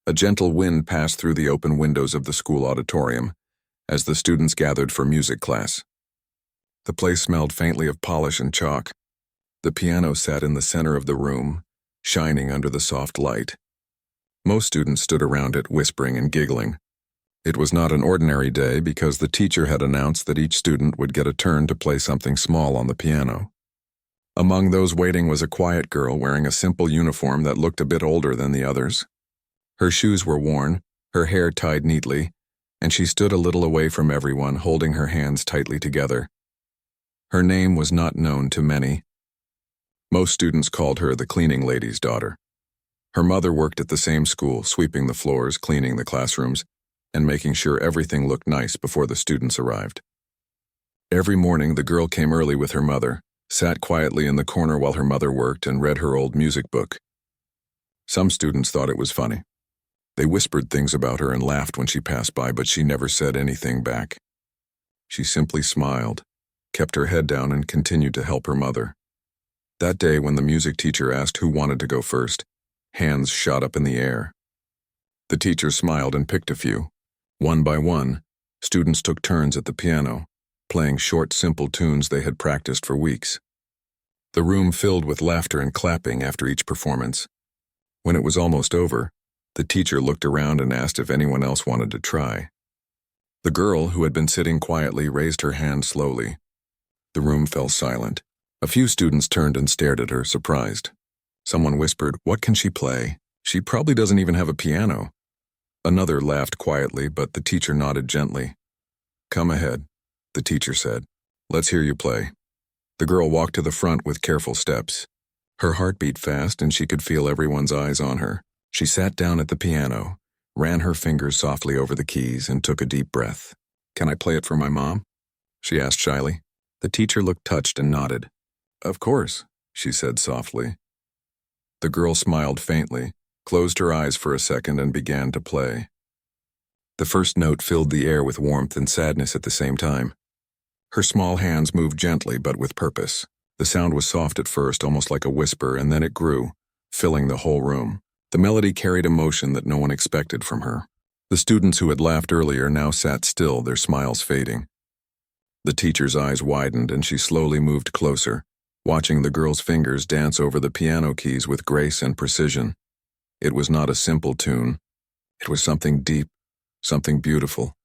A gentle wind passed through the open windows of the school auditorium as the students gathered for music class. The place smelled faintly of polish and chalk. The piano sat in the center of the room, shining under the soft light. Most students stood around it, whispering and giggling. It was not an ordinary day because the teacher had announced that each student would get a turn to play something small on the piano. Among those waiting was a quiet girl wearing a simple uniform that looked a bit older than the others. Her shoes were worn, her hair tied neatly, and she stood a little away from everyone, holding her hands tightly together. Her name was not known to many. Most students called her the cleaning lady's daughter. Her mother worked at the same school, sweeping the floors, cleaning the classrooms, and making sure everything looked nice before the students arrived. Every morning, the girl came early with her mother, sat quietly in the corner while her mother worked, and read her old music book. Some students thought it was funny. They whispered things about her and laughed when she passed by, but she never said anything back. She simply smiled, kept her head down, and continued to help her mother. That day, when the music teacher asked who wanted to go first, hands shot up in the air. The teacher smiled and picked a few. One by one, students took turns at the piano, playing short, simple tunes they had practiced for weeks. The room filled with laughter and clapping after each performance. When it was almost over, the teacher looked around and asked if anyone else wanted to try. The girl, who had been sitting quietly, raised her hand slowly. The room fell silent. A few students turned and stared at her, surprised. Someone whispered, "What can she play? She probably doesn't even have a piano." Another laughed quietly, but the teacher nodded gently. "Come ahead," the teacher said. "Let's hear you play." The girl walked to the front with careful steps. Her heart beat fast, and she could feel everyone's eyes on her. She sat down at the piano, ran her fingers softly over the keys, and took a deep breath. "Can I play it for my mom?" she asked shyly. The teacher looked touched and nodded. "Of course," she said softly. The girl smiled faintly, closed her eyes for a second, and began to play. The first note filled the air with warmth and sadness at the same time. Her small hands moved gently but with purpose. The sound was soft at first, almost like a whisper, and then it grew, filling the whole room. The melody carried emotion that no one expected from her. The students who had laughed earlier now sat still, their smiles fading. The teacher's eyes widened, and she slowly moved closer, watching the girl's fingers dance over the piano keys with grace and precision. It was not a simple tune. It was something deep, something beautiful,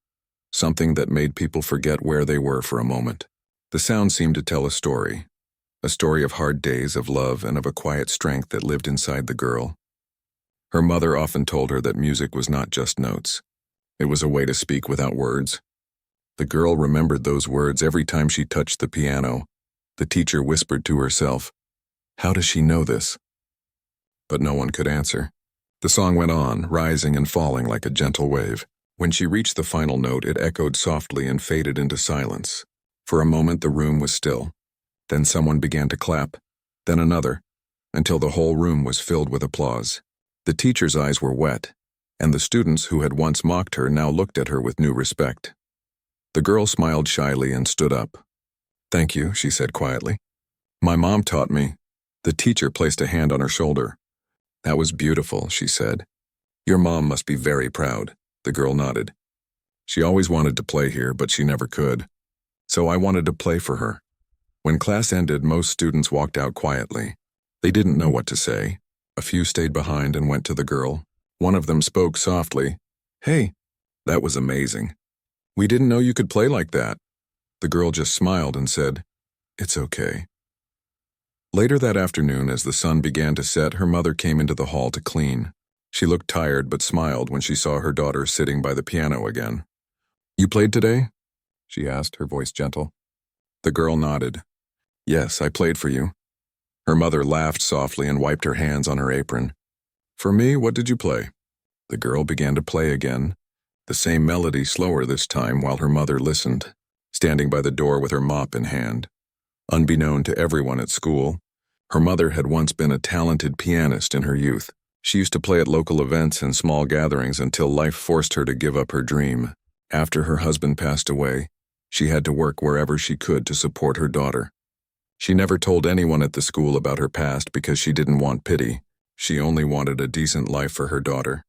something that made people forget where they were for a moment. The sound seemed to tell a story of hard days, of love, and of a quiet strength that lived inside the girl. Her mother often told her that music was not just notes. It was a way to speak without words. The girl remembered those words every time she touched the piano. The teacher whispered to herself, "How does she know this?" But no one could answer. The song went on, rising and falling like a gentle wave. When she reached the final note, it echoed softly and faded into silence. For a moment, the room was still. Then someone began to clap, then another, until the whole room was filled with applause. The teacher's eyes were wet, and the students who had once mocked her now looked at her with new respect. The girl smiled shyly and stood up. "Thank you," she said quietly. "My mom taught me." The teacher placed a hand on her shoulder. "That was beautiful," she said. "Your mom must be very proud." The girl nodded. "She always wanted to play here, but she never could. So I wanted to play for her." When class ended, most students walked out quietly. They didn't know what to say. A few stayed behind and went to the girl. One of them spoke softly. "Hey, that was amazing. We didn't know you could play like that." The girl just smiled and said, "It's okay." Later that afternoon, as the sun began to set, her mother came into the hall to clean. She looked tired but smiled when she saw her daughter sitting by the piano again. "You played today?" she asked, her voice gentle. The girl nodded. "Yes, I played for you." Her mother laughed softly and wiped her hands on her apron. "For me, what did you play?" The girl began to play again, the same melody, slower this time, while her mother listened, standing by the door with her mop in hand. Unbeknown to everyone at school, her mother had once been a talented pianist in her youth. She used to play at local events and small gatherings until life forced her to give up her dream. After her husband passed away, she had to work wherever she could to support her daughter. She never told anyone at the school about her past because she didn't want pity. She only wanted a decent life for her daughter.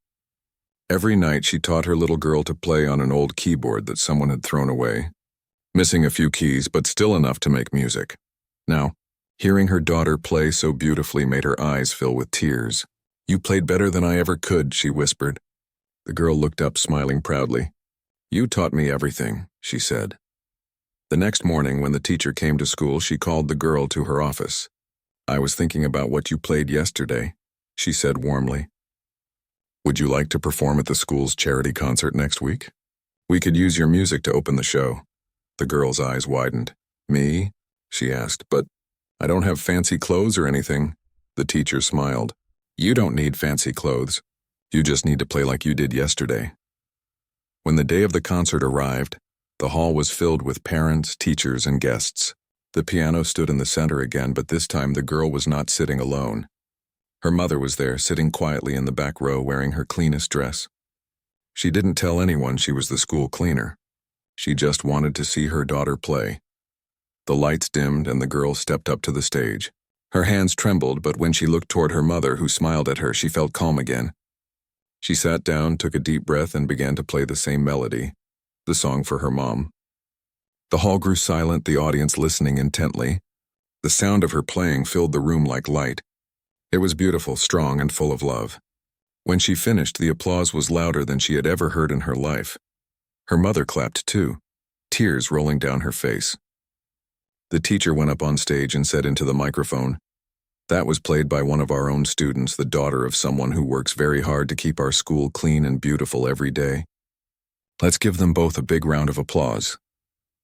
Every night she taught her little girl to play on an old keyboard that someone had thrown away, missing a few keys but still enough to make music. Now, hearing her daughter play so beautifully made her eyes fill with tears. "You played better than I ever could," she whispered. The girl looked up, smiling proudly. "You taught me everything," she said. The next morning, when the teacher came to school, she called the girl to her office. "I was thinking about what you played yesterday," she said warmly. "Would you like to perform at the school's charity concert next week? We could use your music to open the show." The girl's eyes widened. "Me?" she asked. "But I don't have fancy clothes or anything." The teacher smiled. "You don't need fancy clothes. You just need to play like you did yesterday." When the day of the concert arrived, the hall was filled with parents, teachers, and guests. The piano stood in the center again, but this time the girl was not sitting alone. Her mother was there, sitting quietly in the back row, wearing her cleanest dress. She didn't tell anyone she was the school cleaner. She just wanted to see her daughter play. The lights dimmed and the girl stepped up to the stage. Her hands trembled, but when she looked toward her mother, who smiled at her, she felt calm again. She sat down, took a deep breath, and began to play the same melody, the song for her mom. The hall grew silent, the audience listening intently. The sound of her playing filled the room like light. It was beautiful, strong, and full of love. When she finished, the applause was louder than she had ever heard in her life. Her mother clapped too, tears rolling down her face. The teacher went up on stage and said into the microphone, "That was played by one of our own students, the daughter of someone who works very hard to keep our school clean and beautiful every day. Let's give them both a big round of applause."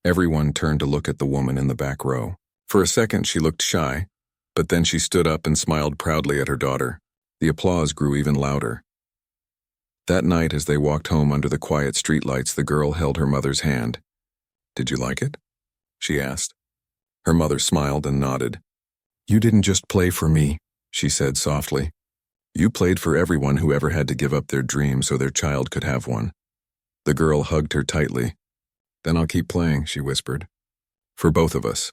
Everyone turned to look at the woman in the back row. For a second she looked shy, but then she stood up and smiled proudly at her daughter. The applause grew even louder. That night, as they walked home under the quiet streetlights, the girl held her mother's hand. "Did you like it?" she asked. Her mother smiled and nodded. "You didn't just play for me," she said softly. "You played for everyone who ever had to give up their dream so their child could have one." The girl hugged her tightly. "Then I'll keep playing," she whispered. "For both of us."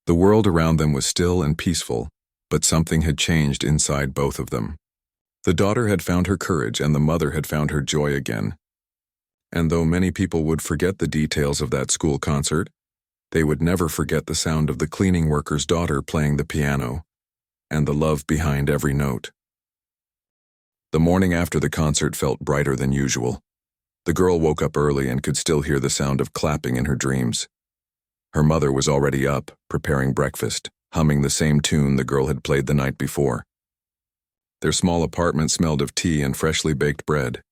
The world around them was still and peaceful, but something had changed inside both of them. The daughter had found her courage and the mother had found her joy again. And though many people would forget the details of that school concert, they would never forget the sound of the cleaning worker's daughter playing the piano, and the love behind every note. The morning after the concert felt brighter than usual. The girl woke up early and could still hear the sound of clapping in her dreams. Her mother was already up, preparing breakfast, humming the same tune the girl had played the night before. Their small apartment smelled of tea and freshly baked bread.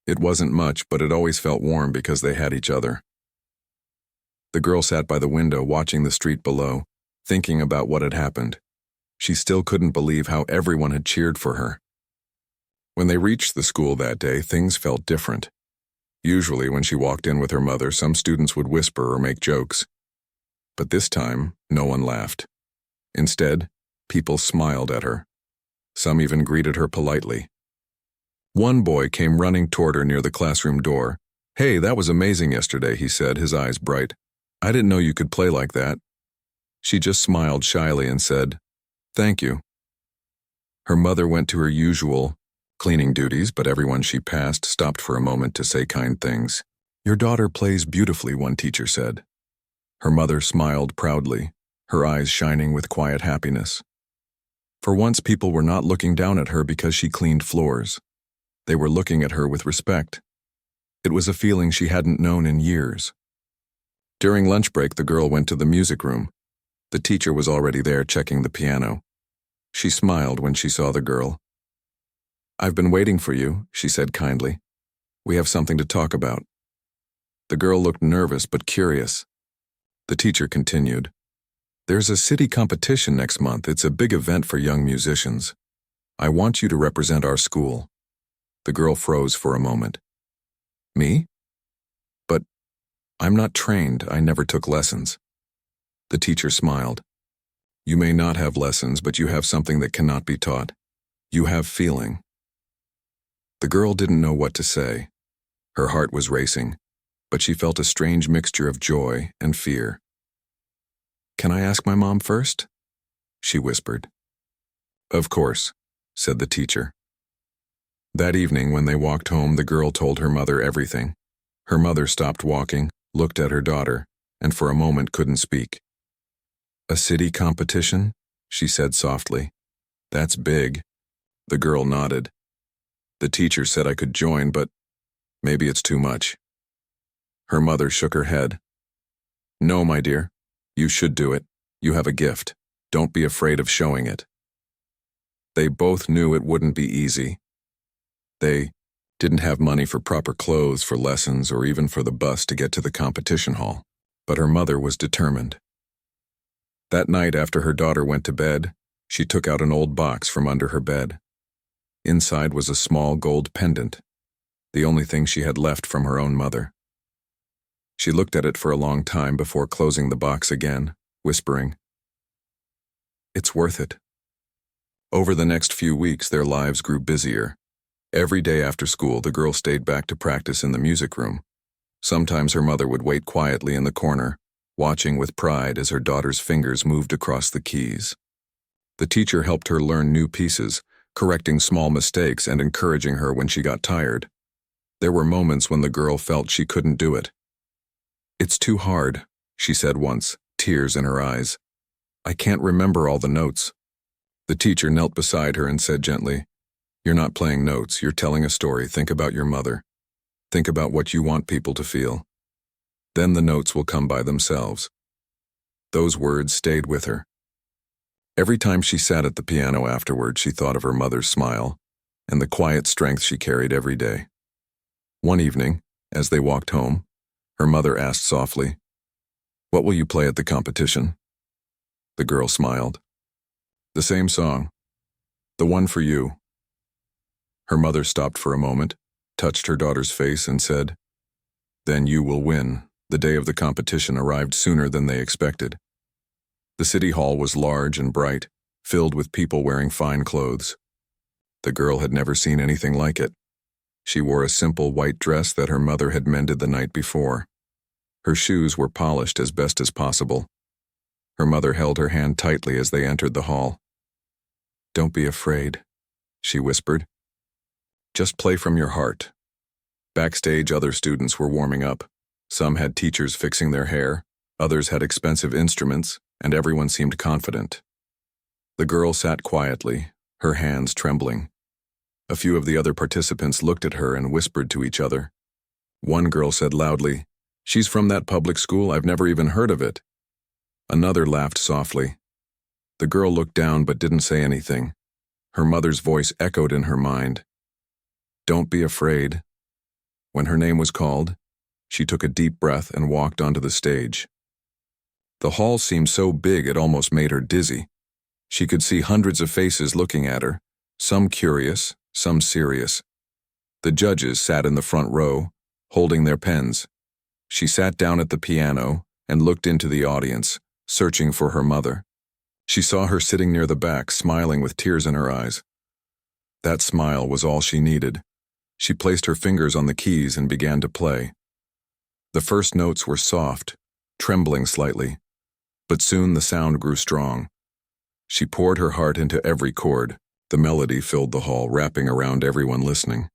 It wasn't much, but it always felt warm because they had each other. The girl sat by the window, watching the street below, thinking about what had happened. She still couldn't believe how everyone had cheered for her. When they reached the school that day, things felt different. Usually, when she walked in with her mother, some students would whisper or make jokes. But this time, no one laughed. Instead, people smiled at her. Some even greeted her politely. One boy came running toward her near the classroom door. "Hey, that was amazing yesterday," he said, his eyes bright. "I didn't know you could play like that." She just smiled shyly and said, "Thank you." Her mother went to her usual cleaning duties, but everyone she passed stopped for a moment to say kind things. "Your daughter plays beautifully," one teacher said. Her mother smiled proudly, her eyes shining with quiet happiness. For once, people were not looking down at her because she cleaned floors. They were looking at her with respect. It was a feeling she hadn't known in years. During lunch break, the girl went to the music room. The teacher was already there checking the piano. She smiled when she saw the girl. "I've been waiting for you," she said kindly. "We have something to talk about." The girl looked nervous but curious. The teacher continued, "There's a city competition next month. It's a big event for young musicians. I want you to represent our school." The girl froze for a moment. "Me? But I'm not trained. I never took lessons." The teacher smiled. "You may not have lessons, but you have something that cannot be taught. You have feeling." The girl didn't know what to say. Her heart was racing, but she felt a strange mixture of joy and fear. "Can I ask my mom first?" she whispered. "Of course," said the teacher. That evening, when they walked home, the girl told her mother everything. Her mother stopped walking, looked at her daughter, and for a moment couldn't speak. "A city competition?" she said softly. "That's big." The girl nodded. "The teacher said I could join, but maybe it's too much." Her mother shook her head. "No, my dear. You should do it. You have a gift. Don't be afraid of showing it." They both knew it wouldn't be easy. They didn't have money for proper clothes for lessons or even for the bus to get to the competition hall, but her mother was determined. That night, after her daughter went to bed, she took out an old box from under her bed. Inside was a small gold pendant, the only thing she had left from her own mother. She looked at it for a long time before closing the box again, whispering, "It's worth it." Over the next few weeks, their lives grew busier. Every day after school, the girl stayed back to practice in the music room. Sometimes her mother would wait quietly in the corner, watching with pride as her daughter's fingers moved across the keys. The teacher helped her learn new pieces, correcting small mistakes and encouraging her when she got tired. There were moments when the girl felt she couldn't do it. "It's too hard," she said once, tears in her eyes. "I can't remember all the notes." The teacher knelt beside her and said gently, "You're not playing notes, you're telling a story. Think about your mother. Think about what you want people to feel. Then the notes will come by themselves." Those words stayed with her. Every time she sat at the piano afterward, she thought of her mother's smile and the quiet strength she carried every day. One evening, as they walked home, her mother asked softly, "What will you play at the competition?" The girl smiled. "The same song. The one for you." Her mother stopped for a moment, touched her daughter's face, and said, "Then you will win." The day of the competition arrived sooner than they expected. The city hall was large and bright, filled with people wearing fine clothes. The girl had never seen anything like it. She wore a simple white dress that her mother had mended the night before. Her shoes were polished as best as possible. Her mother held her hand tightly as they entered the hall. "Don't be afraid," she whispered. "Just play from your heart." Backstage, other students were warming up. Some had teachers fixing their hair, others had expensive instruments, and everyone seemed confident. The girl sat quietly, her hands trembling. A few of the other participants looked at her and whispered to each other. One girl said loudly, "She's from that public school, I've never even heard of it." Another laughed softly. The girl looked down but didn't say anything. Her mother's voice echoed in her mind. "Don't be afraid." When her name was called, she took a deep breath and walked onto the stage. The hall seemed so big it almost made her dizzy. She could see hundreds of faces looking at her, some curious, some serious. The judges sat in the front row, holding their pens. She sat down at the piano and looked into the audience, searching for her mother. She saw her sitting near the back, smiling with tears in her eyes. That smile was all she needed. She placed her fingers on the keys and began to play. The first notes were soft, trembling slightly, but soon the sound grew strong. She poured her heart into every chord. The melody filled the hall, wrapping around everyone listening.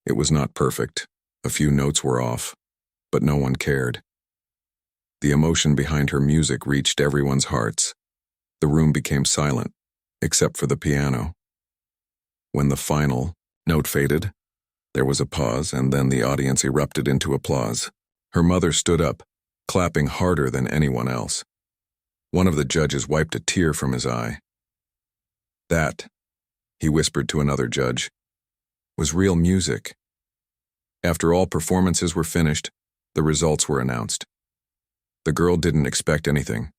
It was not perfect. A few notes were off, but no one cared. The emotion behind her music reached everyone's hearts. The room became silent, except for the piano. When the final note faded, there was a pause, and then the audience erupted into applause. Her mother stood up, clapping harder than anyone else. One of the judges wiped a tear from his eye. "That," he whispered to another judge, "was real music." After all performances were finished, the results were announced. The girl didn't expect anything.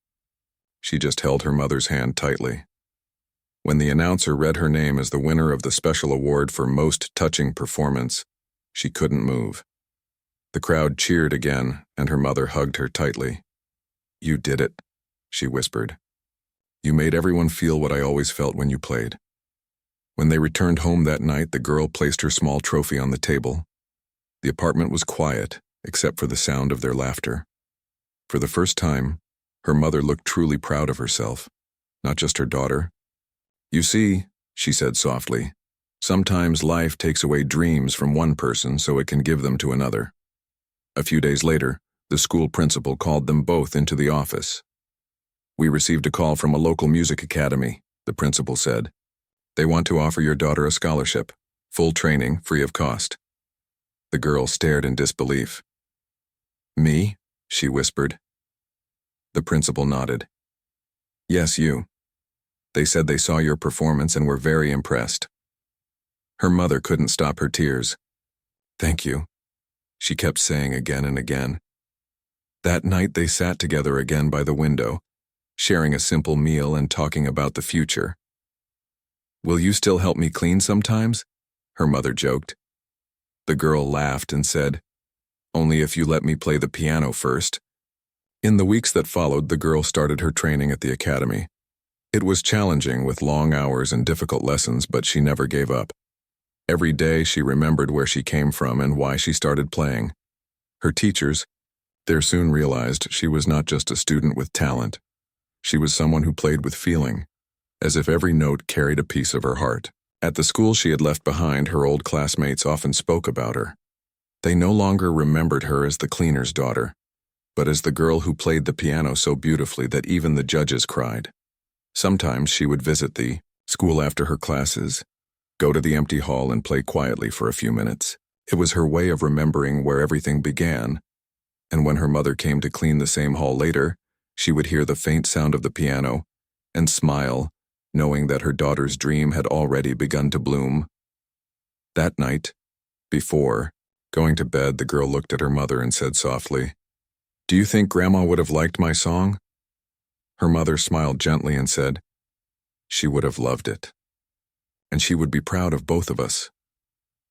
She just held her mother's hand tightly. When the announcer read her name as the winner of the special award for most touching performance, she couldn't move. The crowd cheered again, and her mother hugged her tightly. "You did it," she whispered. "You made everyone feel what I always felt when you played." When they returned home that night, the girl placed her small trophy on the table. The apartment was quiet, except for the sound of their laughter. For the first time, her mother looked truly proud of herself, not just her daughter. "You see," she said softly, Sometimes life takes away dreams from one person so it can give them to another. A few days later, the school principal called them both into the office. "We received a call from a local music academy," the principal said. "They want to offer your daughter a scholarship, full training, free of cost." The girl stared in disbelief. "Me?" she whispered. The principal nodded. "Yes, you. They said they saw your performance and were very impressed." Her mother couldn't stop her tears. "Thank you," she kept saying again and again. That night they sat together again by the window, sharing a simple meal and talking about the future. "Will you still help me clean sometimes?" her mother joked. The girl laughed and said, "Only if you let me play the piano first." In the weeks that followed, the girl started her training at the academy. It was challenging with long hours and difficult lessons, but she never gave up. Every day she remembered where she came from and why she started playing. Her teachers, they soon realized she was not just a student with talent. She was someone who played with feeling, as if every note carried a piece of her heart. At the school she had left behind, her old classmates often spoke about her. They no longer remembered her as the cleaner's daughter, but as the girl who played the piano so beautifully that even the judges cried. Sometimes she would visit the school after her classes, go to the empty hall and play quietly for a few minutes. It was her way of remembering where everything began, and when her mother came to clean the same hall later, she would hear the faint sound of the piano and smile, knowing that her daughter's dream had already begun to bloom. That night, before going to bed, the girl looked at her mother and said softly, "Do you think Grandma would have liked my song?" Her mother smiled gently and said, "She would have loved it. And she would be proud of both of us."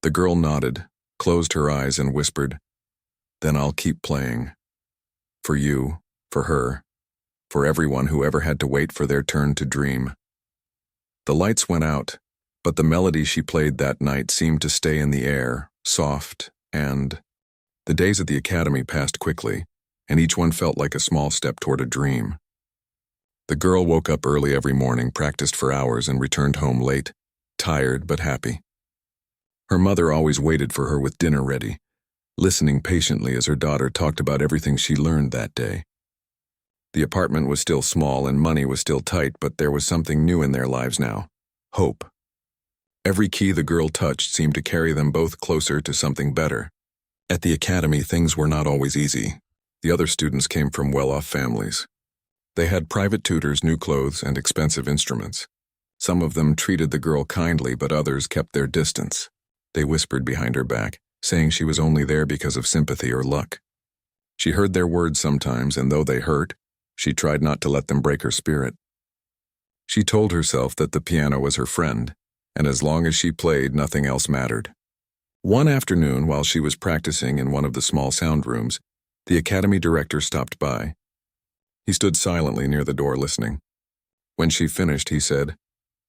The girl nodded, closed her eyes and whispered, "Then I'll keep playing. For you, for her, for everyone who ever had to wait for their turn to dream." The lights went out, but the melody she played that night seemed to stay in the air, soft, and the days at the academy passed quickly, and each one felt like a small step toward a dream. The girl woke up early every morning, practiced for hours, and returned home late, tired but happy. Her mother always waited for her with dinner ready, listening patiently as her daughter talked about everything she learned that day. The apartment was still small and money was still tight, but there was something new in their lives now: hope. Every key the girl touched seemed to carry them both closer to something better. At the academy, things were not always easy. The other students came from well-off families. They had private tutors, new clothes, and expensive instruments. Some of them treated the girl kindly, but others kept their distance. They whispered behind her back, saying she was only there because of sympathy or luck. She heard their words sometimes, and though they hurt, she tried not to let them break her spirit. She told herself that the piano was her friend, and as long as she played, nothing else mattered. One afternoon, while she was practicing in one of the small sound rooms, the academy director stopped by. He stood silently near the door listening. When she finished, he said,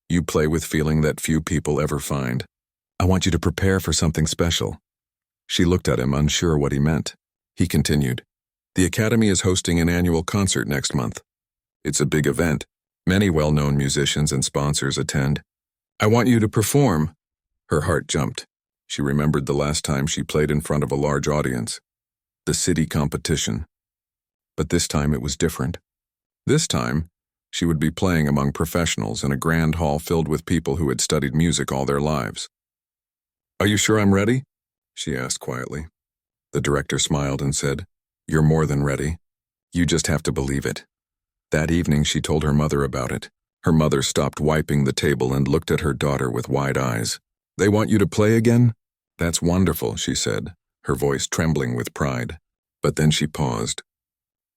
"You play with feeling that few people ever find. I want you to prepare for something special." She looked at him, unsure what he meant. He continued, "The academy is hosting an annual concert next month. It's a big event. Many well-known musicians and sponsors attend. I want you to perform." Her heart jumped. She remembered the last time she played in front of a large audience, the city competition. But this time it was different. This time, she would be playing among professionals in a grand hall filled with people who had studied music all their lives. "Are you sure I'm ready?" she asked quietly. The director smiled and said, "You're more than ready. You just have to believe it." That evening she told her mother about it. Her mother stopped wiping the table and looked at her daughter with wide eyes. "They want you to play again?" "That's wonderful," she said, her voice trembling with pride. But then she paused.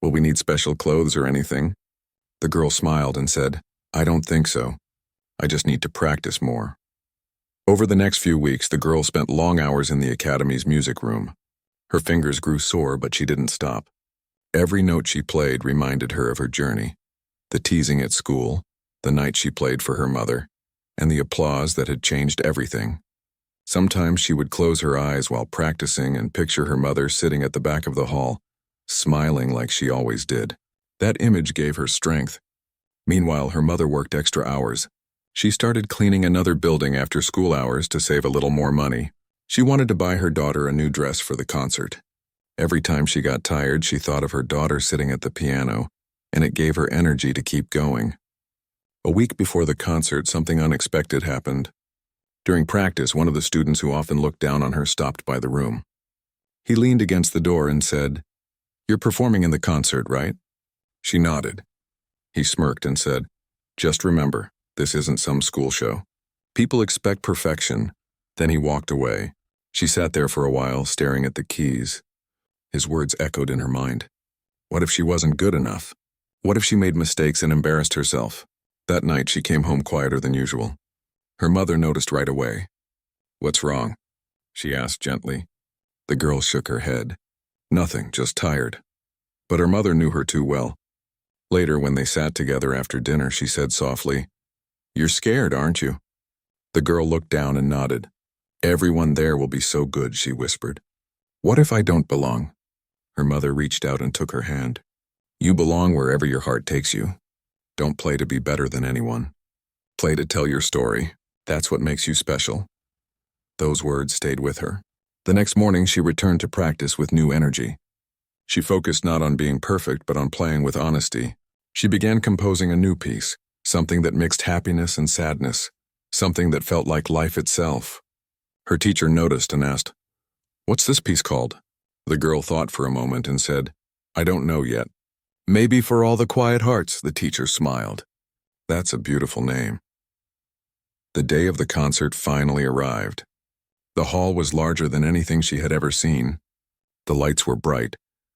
"Will we need special clothes or anything?" The girl smiled and said, "I don't think so. I just need to practice more." Over the next few weeks, the girl spent long hours in the academy's music room. Her fingers grew sore, but she didn't stop. Every note she played reminded her of her journey: the teasing at school, the night she played for her mother, and the applause that had changed everything. Sometimes she would close her eyes while practicing and picture her mother sitting at the back of the hall, smiling like she always did. That image gave her strength. Meanwhile, her mother worked extra hours, She started cleaning another building after school hours to save a little more money. She wanted to buy her daughter a new dress for the concert. Every time she got tired, she thought of her daughter sitting at the piano, and it gave her energy to keep going. A week before the concert, something unexpected happened. During practice, one of the students who often looked down on her stopped by the room. He leaned against the door and said, "You're performing in the concert, right?" She nodded. He smirked and said, "Just remember, this isn't some school show. People expect perfection." Then he walked away. She sat there for a while, staring at the keys. His words echoed in her mind. What if she wasn't good enough? What if she made mistakes and embarrassed herself? That night, she came home quieter than usual. Her mother noticed right away. "What's wrong?" she asked gently. The girl shook her head. "Nothing, just tired." But her mother knew her too well. Later, when they sat together after dinner, she said softly, "You're scared, aren't you?" The girl looked down and nodded. "Everyone there will be so good," she whispered. "What if I don't belong?" Her mother reached out and took her hand. "You belong wherever your heart takes you. Don't play to be better than anyone. Play to tell your story. That's what makes you special." Those words stayed with her. The next morning, she returned to practice with new energy. She focused not on being perfect, but on playing with honesty. She began composing a new piece, something that mixed happiness and sadness, something that felt like life itself. Her teacher noticed and asked, "What's this piece called?" The girl thought for a moment and said, "I don't know yet." "Maybe For All the Quiet Hearts," the teacher smiled. "That's a beautiful name." The day of the concert finally arrived. The hall was larger than anything she had ever seen. The lights were bright,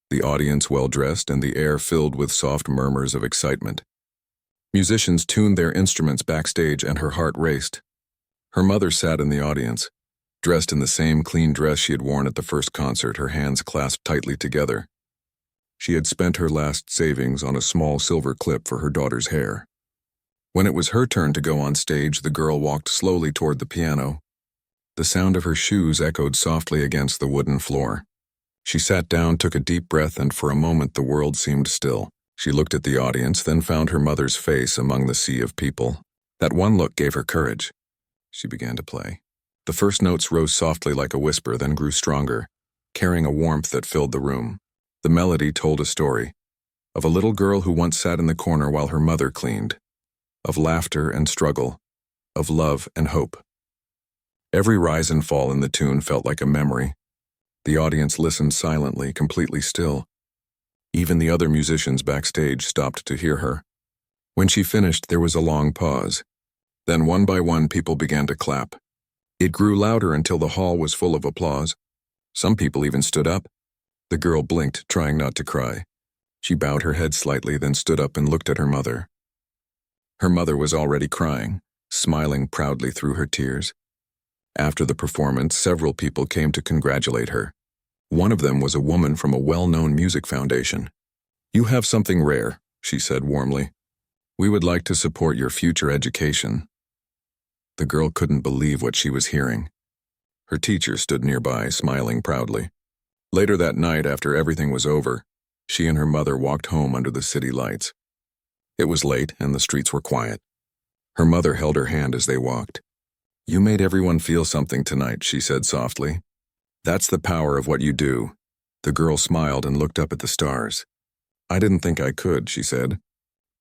the audience well-dressed, and the air filled with soft murmurs of excitement. Musicians tuned their instruments backstage, and her heart raced. Her mother sat in the audience, dressed in the same clean dress she had worn at the first concert, her hands clasped tightly together. She had spent her last savings on a small silver clip for her daughter's hair. When it was her turn to go on stage, the girl walked slowly toward the piano. The sound of her shoes echoed softly against the wooden floor. She sat down, took a deep breath, and for a moment the world seemed still. She looked at the audience, then found her mother's face among the sea of people. That one look gave her courage. She began to play. The first notes rose softly like a whisper, then grew stronger, carrying a warmth that filled the room. The melody told a story of a little girl who once sat in the corner while her mother cleaned, of laughter and struggle, of love and hope. Every rise and fall in the tune felt like a memory. The audience listened silently, completely still. Even the other musicians backstage stopped to hear her. When she finished, there was a long pause. Then one by one, people began to clap. It grew louder until the hall was full of applause. Some people even stood up. The girl blinked, trying not to cry. She bowed her head slightly, then stood up and looked at her mother. Her mother was already crying, smiling proudly through her tears. After the performance, several people came to congratulate her. One of them was a woman from a well-known music foundation. "You have something rare," she said warmly. "We would like to support your future education." The girl couldn't believe what she was hearing. Her teacher stood nearby, smiling proudly. Later that night, after everything was over, she and her mother walked home under the city lights. It was late, and the streets were quiet. Her mother held her hand as they walked. "You made everyone feel something tonight," she said softly. "That's the power of what you do." The girl smiled and looked up at the stars. "I didn't think I could," she said.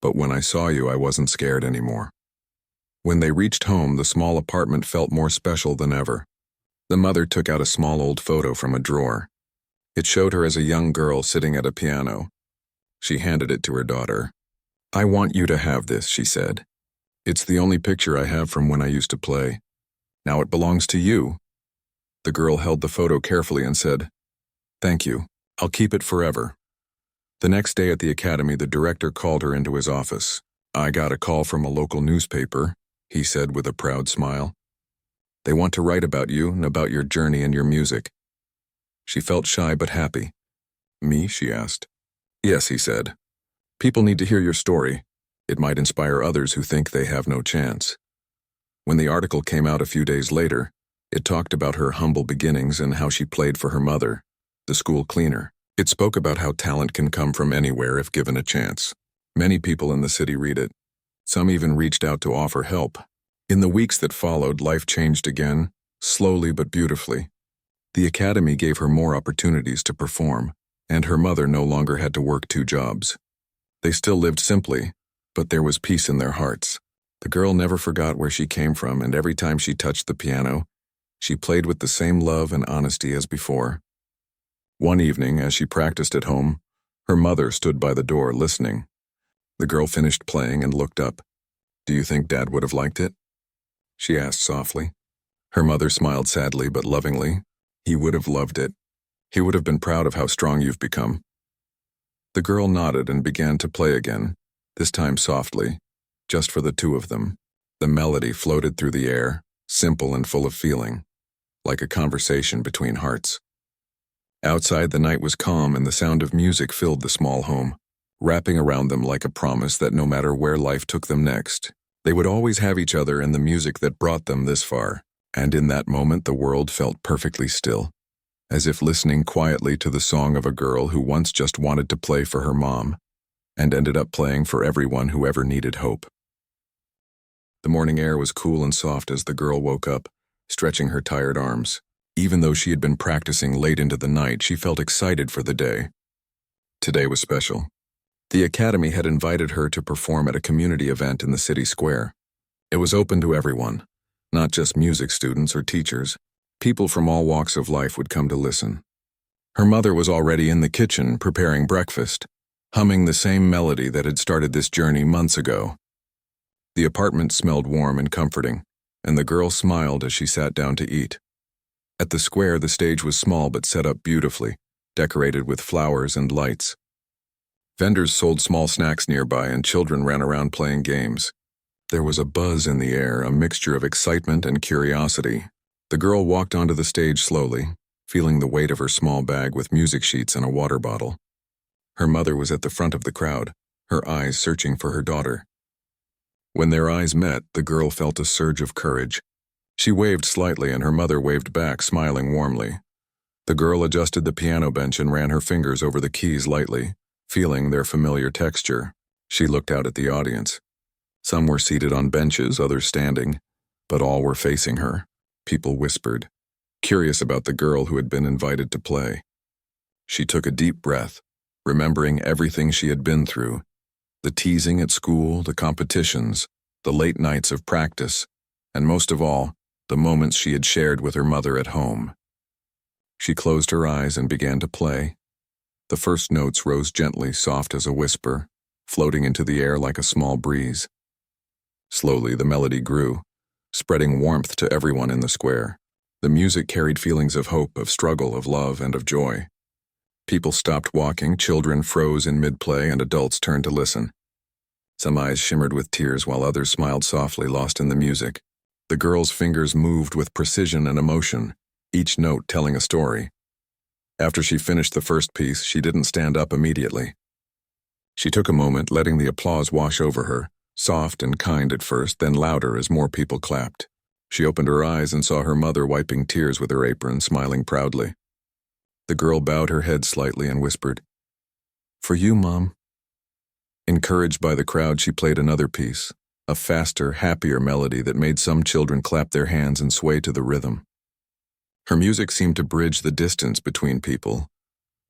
"But when I saw you, I wasn't scared anymore." When they reached home, the small apartment felt more special than ever. The mother took out a small old photo from a drawer. It showed her as a young girl sitting at a piano. She handed it to her daughter. "I want you to have this," she said. "It's the only picture I have from when I used to play. Now it belongs to you." The girl held the photo carefully and said, "Thank you. I'll keep it forever." The next day at the academy, the director called her into his office. "I got a call from a local newspaper," he said with a proud smile. "They want to write about you and about your journey and your music." She felt shy but happy. "Me?" she asked. "Yes," he said. "People need to hear your story. It might inspire others who think they have no chance." When the article came out a few days later, it talked about her humble beginnings and how she played for her mother, the school cleaner. It spoke about how talent can come from anywhere if given a chance. Many people in the city read it. Some even reached out to offer help. In the weeks that followed, life changed again, slowly but beautifully. The academy gave her more opportunities to perform, and her mother no longer had to work 2 jobs. They still lived simply, but there was peace in their hearts. The girl never forgot where she came from, and every time she touched the piano, she played with the same love and honesty as before. One evening, as she practiced at home, her mother stood by the door listening. The girl finished playing and looked up. "Do you think Dad would have liked it?" she asked softly. Her mother smiled sadly but lovingly. "He would have loved it. He would have been proud of how strong you've become." The girl nodded and began to play again, this time softly, just for the 2 of them. The melody floated through the air, simple and full of feeling, like a conversation between hearts. Outside, the night was calm and the sound of music filled the small home, wrapping around them like a promise that no matter where life took them next, they would always have each other and the music that brought them this far. And in that moment, the world felt perfectly still, as if listening quietly to the song of a girl who once just wanted to play for her mom, and ended up playing for everyone who ever needed hope. The morning air was cool and soft as the girl woke up, stretching her tired arms. Even though she had been practicing late into the night, she felt excited for the day. Today was special. The academy had invited her to perform at a community event in the city square. It was open to everyone, not just music students or teachers. People from all walks of life would come to listen. Her mother was already in the kitchen preparing breakfast, humming the same melody that had started this journey months ago. The apartment smelled warm and comforting, and the girl smiled as she sat down to eat. At the square, the stage was small but set up beautifully, decorated with flowers and lights. Vendors sold small snacks nearby and children ran around playing games. There was a buzz in the air, a mixture of excitement and curiosity. The girl walked onto the stage slowly, feeling the weight of her small bag with music sheets and a water bottle. Her mother was at the front of the crowd, her eyes searching for her daughter. When their eyes met, the girl felt a surge of courage. She waved slightly and her mother waved back, smiling warmly. The girl adjusted the piano bench and ran her fingers over the keys lightly, feeling their familiar texture. She looked out at the audience. Some were seated on benches, others standing, but all were facing her. People whispered, curious about the girl who had been invited to play. She took a deep breath, remembering everything she had been through, the teasing at school, the competitions, the late nights of practice, and most of all, the moments she had shared with her mother at home. She closed her eyes and began to play. The first notes rose gently, soft as a whisper, floating into the air like a small breeze. Slowly, the melody grew, spreading warmth to everyone in the square. The music carried feelings of hope, of struggle, of love, and of joy. People stopped walking, children froze in mid-play, and adults turned to listen. Some eyes shimmered with tears while others smiled softly, lost in the music. The girl's fingers moved with precision and emotion, each note telling a story. After she finished the first piece, she didn't stand up immediately. She took a moment, letting the applause wash over her, soft and kind at first, then louder as more people clapped. She opened her eyes and saw her mother wiping tears with her apron, smiling proudly. The girl bowed her head slightly and whispered, "For you, Mom." Encouraged by the crowd, she played another piece, a faster, happier melody that made some children clap their hands and sway to the rhythm. Her music seemed to bridge the distance between people,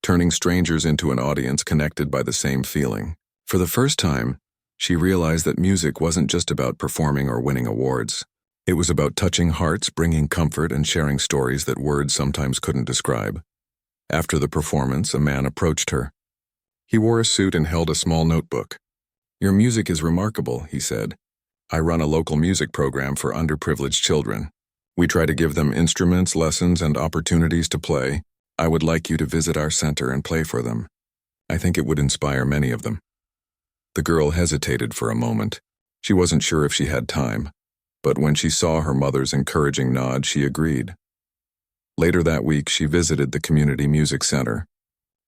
turning strangers into an audience connected by the same feeling. For the first time, she realized that music wasn't just about performing or winning awards. It was about touching hearts, bringing comfort, and sharing stories that words sometimes couldn't describe. After the performance, a man approached her. He wore a suit and held a small notebook. "Your music is remarkable," he said. "I run a local music program for underprivileged children. We try to give them instruments, lessons, and opportunities to play. I would like you to visit our center and play for them. I think it would inspire many of them." The girl hesitated for a moment. She wasn't sure if she had time, but when she saw her mother's encouraging nod, she agreed. Later that week, she visited the community music center.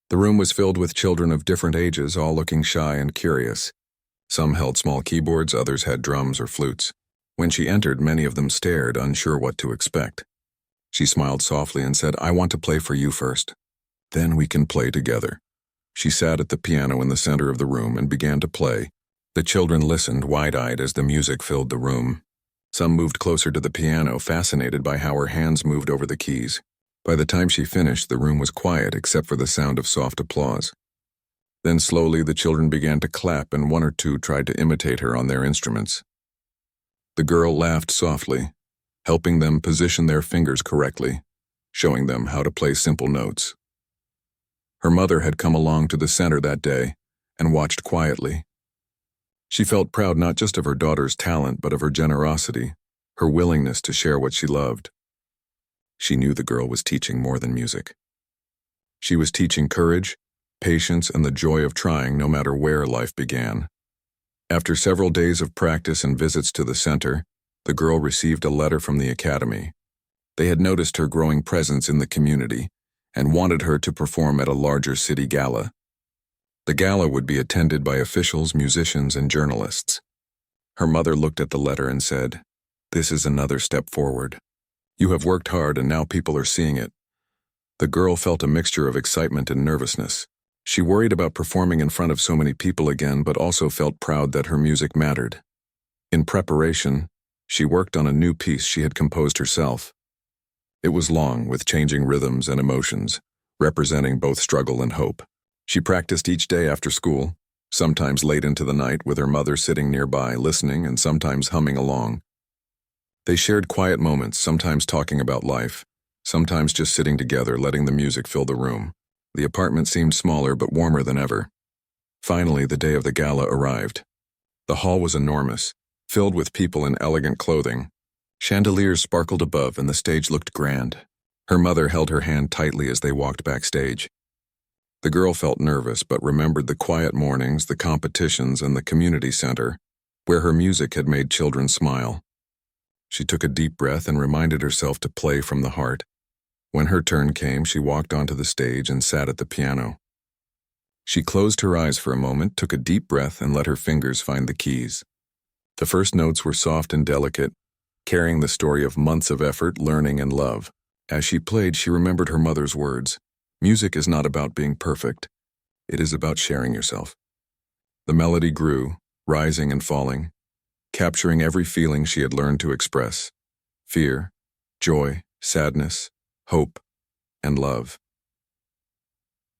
The room was filled with children of different ages, all looking shy and curious. Some held small keyboards, others had drums or flutes. When she entered, many of them stared, unsure what to expect. She smiled softly and said, "I want to play for you first. Then we can play together." She sat at the piano in the center of the room and began to play. The children listened, wide-eyed, as the music filled the room. Some moved closer to the piano, fascinated by how her hands moved over the keys. By the time she finished, the room was quiet except for the sound of soft applause. Then slowly the children began to clap, and one or two tried to imitate her on their instruments. The girl laughed softly, helping them position their fingers correctly, showing them how to play simple notes. Her mother had come along to the center that day and watched quietly. She felt proud not just of her daughter's talent, but of her generosity, her willingness to share what she loved. She knew the girl was teaching more than music. She was teaching courage, patience, and the joy of trying no matter where life began. After several days of practice and visits to the center, the girl received a letter from the academy. They had noticed her growing presence in the community and wanted her to perform at a larger city gala. The gala would be attended by officials, musicians, and journalists. Her mother looked at the letter and said, "This is another step forward. You have worked hard and now people are seeing it." The girl felt a mixture of excitement and nervousness. She worried about performing in front of so many people again, but also felt proud that her music mattered. In preparation, she worked on a new piece she had composed herself. It was long, with changing rhythms and emotions, representing both struggle and hope. She practiced each day after school, sometimes late into the night with her mother sitting nearby, listening and sometimes humming along. They shared quiet moments, sometimes talking about life, sometimes just sitting together, letting the music fill the room. The apartment seemed smaller but warmer than ever. Finally, the day of the gala arrived. The hall was enormous, filled with people in elegant clothing. Chandeliers sparkled above and the stage looked grand. Her mother held her hand tightly as they walked backstage. The girl felt nervous but remembered the quiet mornings, the competitions, and the community center, where her music had made children smile. She took a deep breath and reminded herself to play from the heart. When her turn came, she walked onto the stage and sat at the piano. She closed her eyes for a moment, took a deep breath, and let her fingers find the keys. The first notes were soft and delicate, carrying the story of months of effort, learning, and love. As she played, she remembered her mother's words. Music is not about being perfect. It is about sharing yourself. The melody grew, rising and falling, capturing every feeling she had learned to express: fear, joy, sadness, hope, and love.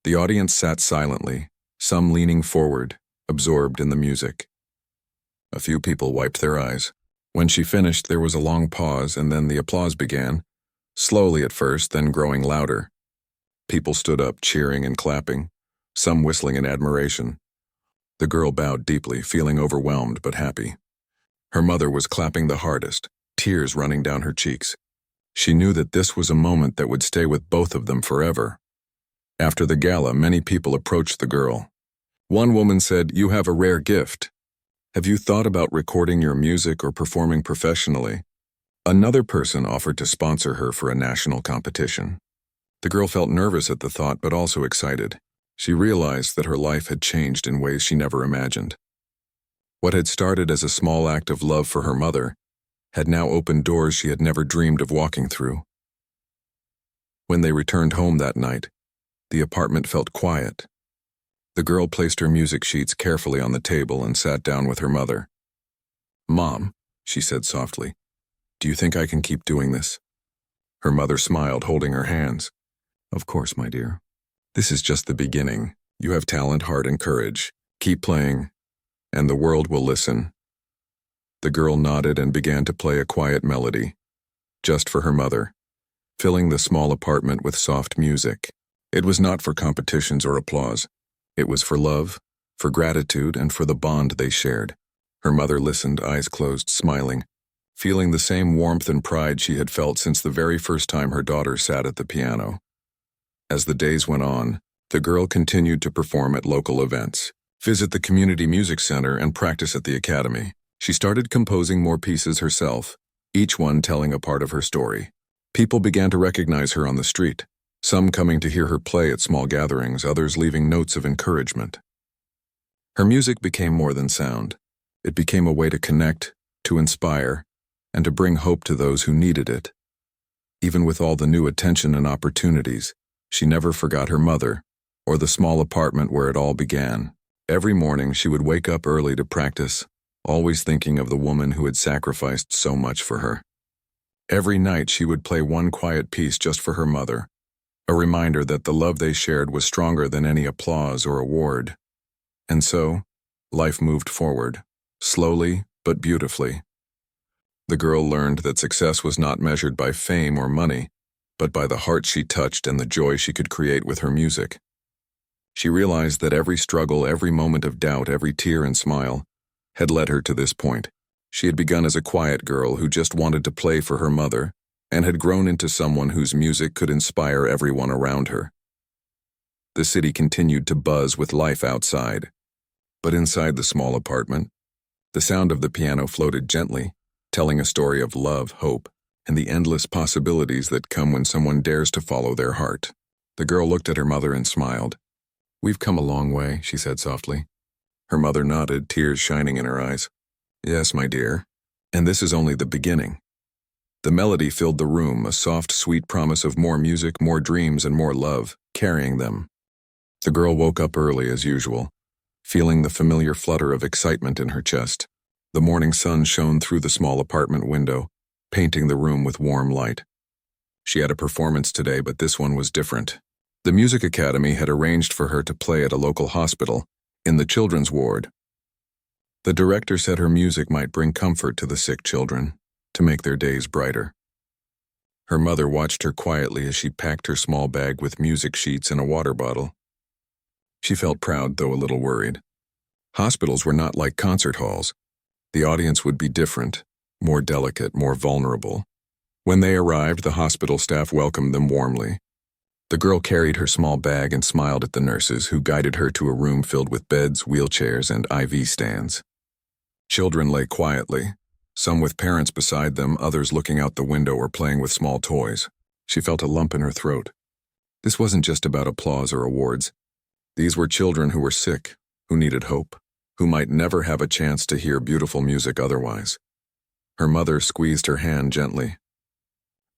The audience sat silently, some leaning forward, absorbed in the music. A few people wiped their eyes. When she finished, there was a long pause, and then the applause began, slowly at first, then growing louder. People stood up, cheering and clapping, some whistling in admiration. The girl bowed deeply, feeling overwhelmed but happy. Her mother was clapping the hardest, tears running down her cheeks. She knew that this was a moment that would stay with both of them forever. After the gala, many people approached the girl. One woman said, "You have a rare gift. Have you thought about recording your music or performing professionally?" Another person offered to sponsor her for a national competition. The girl felt nervous at the thought, but also excited. She realized that her life had changed in ways she never imagined. What had started as a small act of love for her mother had now opened doors she had never dreamed of walking through. When they returned home that night, the apartment felt quiet. The girl placed her music sheets carefully on the table and sat down with her mother. "Mom," she said softly, "do you think I can keep doing this?" Her mother smiled, holding her hands. "Of course, my dear. This is just the beginning. You have talent, heart, and courage. Keep playing, and the world will listen." The girl nodded and began to play a quiet melody, just for her mother, filling the small apartment with soft music. It was not for competitions or applause. It was for love, for gratitude, and for the bond they shared. Her mother listened, eyes closed, smiling, feeling the same warmth and pride she had felt since the very first time her daughter sat at the piano. As the days went on, the girl continued to perform at local events, visit the community music center, and practice at the academy. She started composing more pieces herself, each one telling a part of her story. People began to recognize her on the street, some coming to hear her play at small gatherings, others leaving notes of encouragement. Her music became more than sound. It became a way to connect, to inspire, and to bring hope to those who needed it. Even with all the new attention and opportunities, she never forgot her mother, or the small apartment where it all began. Every morning she would wake up early to practice, always thinking of the woman who had sacrificed so much for her. Every night she would play one quiet piece just for her mother, a reminder that the love they shared was stronger than any applause or award. And so, life moved forward, slowly but beautifully. The girl learned that success was not measured by fame or money, but by the heart she touched and the joy she could create with her music. She realized that every struggle, every moment of doubt, every tear and smile had led her to this point. She had begun as a quiet girl who just wanted to play for her mother and had grown into someone whose music could inspire everyone around her. The city continued to buzz with life outside, but inside the small apartment, the sound of the piano floated gently, telling a story of love, hope, and the endless possibilities that come when someone dares to follow their heart. The girl looked at her mother and smiled. "We've come a long way," she said softly. Her mother nodded, tears shining in her eyes. "Yes, my dear, and this is only the beginning." The melody filled the room, a soft, sweet promise of more music, more dreams, and more love, carrying them. The girl woke up early as usual, feeling the familiar flutter of excitement in her chest. The morning sun shone through the small apartment window, painting the room with warm light. She had a performance today, but this one was different. The music academy had arranged for her to play at a local hospital, in the children's ward. The director said her music might bring comfort to the sick children, to make their days brighter. Her mother watched her quietly as she packed her small bag with music sheets and a water bottle. She felt proud, though a little worried. Hospitals were not like concert halls. The audience would be different, more delicate, more vulnerable. When they arrived, the hospital staff welcomed them warmly. The girl carried her small bag and smiled at the nurses, who guided her to a room filled with beds, wheelchairs, and IV stands. Children lay quietly, some with parents beside them, others looking out the window or playing with small toys. She felt a lump in her throat. This wasn't just about applause or awards. These were children who were sick, who needed hope, who might never have a chance to hear beautiful music otherwise. Her mother squeezed her hand gently.